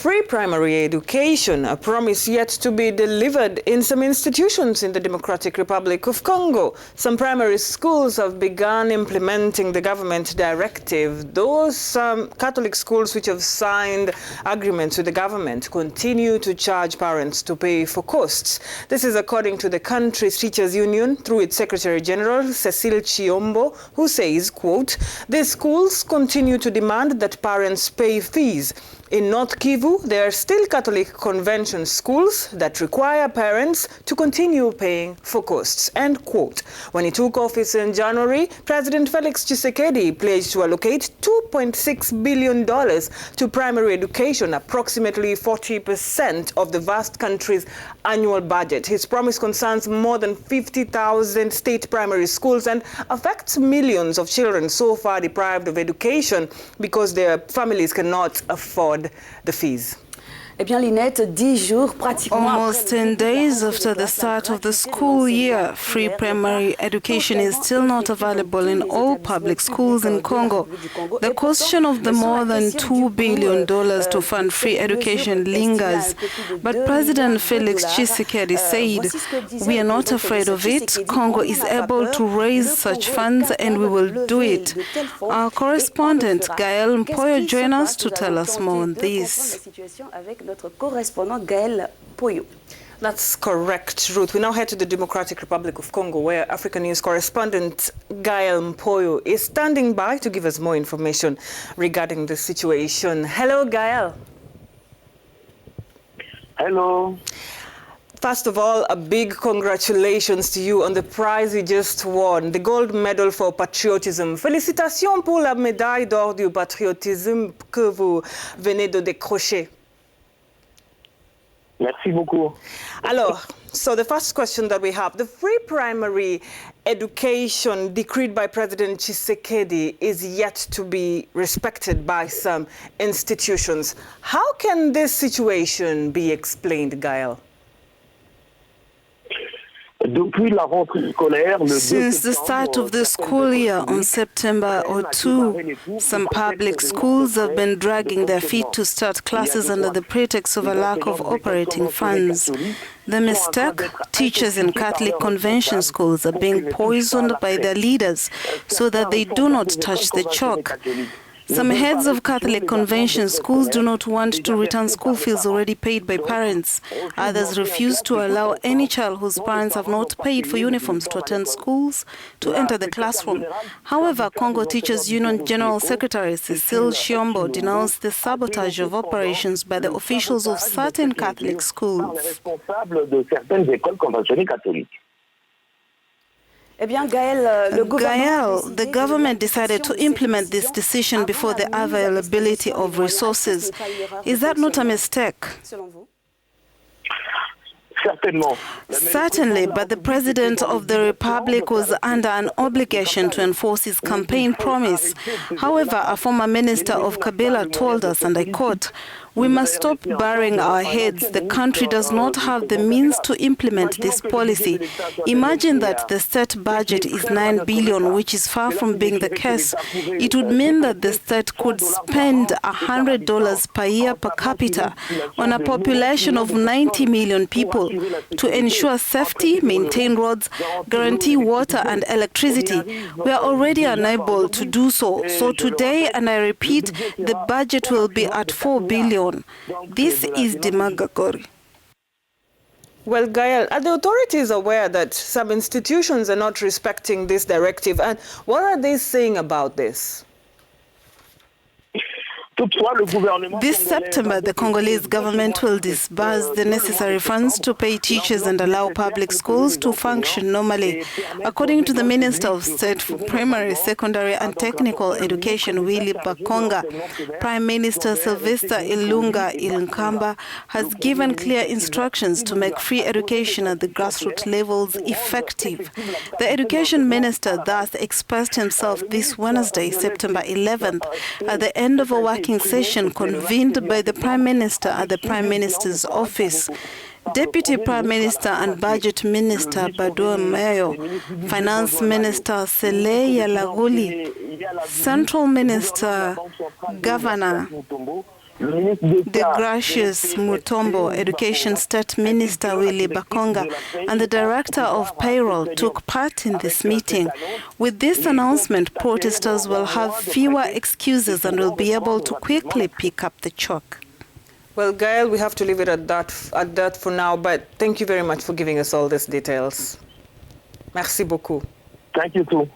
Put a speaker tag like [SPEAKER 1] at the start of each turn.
[SPEAKER 1] free primary education, a promise yet to be delivered in some institutions in the Democratic Republic of Congo. Some primary schools have begun implementing the government directive. Those Catholic schools which have signed agreements with the government continue to charge parents to pay for costs. This is according to the country's teachers union through its Secretary General Cecile Tshiyombo, who says, quote, "The schools continue to demand that parents pay fees. In North Kivu, there are still Catholic convention schools that require parents to continue paying for costs," end quote. When he took office in January, President Felix Tshisekedi pledged to allocate $2.6 billion to primary education, approximately 40% of the vast country's annual budget. His promise concerns more than 50,000 state primary schools and affects millions of children so far deprived of education because their families cannot afford the fees.
[SPEAKER 2] Almost 10 days after the start of the school year, free primary education is still not available in all public schools in Congo. The question of the more than $2 billion to fund free education lingers, but President Felix Tshisekedi said, "We are not afraid of it. Congo is able to raise such funds and we will do it." Our correspondent Gaël Mpoyo joins us to tell us more on this.
[SPEAKER 1] That's correct, Ruth. We now head to the Democratic Republic of Congo, where Africanews correspondent Gaël Mpoyo is standing by to give us more information regarding the situation. Hello, Gaël.
[SPEAKER 3] Hello.
[SPEAKER 1] First of all, a big congratulations to you on the prize you just won, the Gold Medal for Patriotism. Félicitations pour la médaille d'or du patriotisme que vous venez de décrocher.
[SPEAKER 3] Merci beaucoup.
[SPEAKER 1] Alors, so the first question that we have, the free primary education decreed by President Tshisekedi is yet to be respected by some institutions. How can this situation be explained, Gaël?
[SPEAKER 2] Since the start of the school year on September 2, some public schools have been dragging their feet to start classes under the pretext of a lack of operating funds. The mistake, teachers in Catholic convention schools are being poisoned by their leaders so that they do not touch the chalk. Some heads of Catholic convention schools do not want to return school fees already paid by parents. Others refuse to allow any child whose parents have not paid for uniforms to attend schools to enter the classroom. However, Congo Teachers Union General Secretary Cecile Tshiyombo denounced the sabotage of operations by the officials of certain Catholic schools. Gaël, the government decided to implement this decision before the availability of resources. Is that not a mistake? Certainly, but the President of the Republic was under an obligation to enforce his campaign promise. However, a former minister of Kabila told us, and I quote, "We must stop burying our heads. The country does not have the means to implement this policy." Imagine that the state budget is $9 billion, which is far from being the case. It would mean that the state could spend $100 per year per capita on a population of 90 million people to ensure safety, maintain roads, guarantee water and electricity. We are already unable to do so. So today, and I repeat, the budget will be at $4 billion. This is demagoguery.
[SPEAKER 1] Well, Gaël, are the authorities aware that some institutions are not respecting this directive? And what are they saying about this?
[SPEAKER 2] This September, the Congolese government will disburse the necessary funds to pay teachers and allow public schools to function normally. According to the Minister of State for Primary, Secondary and Technical Education, Willy Bakonga, Prime Minister Sylvester Ilunga Ilinkamba has given clear instructions to make free education at the grassroots levels effective. The Education Minister thus expressed himself this Wednesday, September 11th, at the end of a working session convened by the Prime Minister at the Prime Minister's office. Deputy Prime Minister and Budget Minister Bado Mayo, Finance Minister Seleya Laguli, Central Minister Governor Degracius Mutombo, Education State Minister Willy Bakonga, and the Director of Payroll took part in this meeting. With this announcement, protesters will have fewer excuses and will be able to quickly pick up the chalk.
[SPEAKER 1] Well, Gail, we have to leave it at that for now, but thank you very much for giving us all these details. Merci beaucoup.
[SPEAKER 3] Thank you too.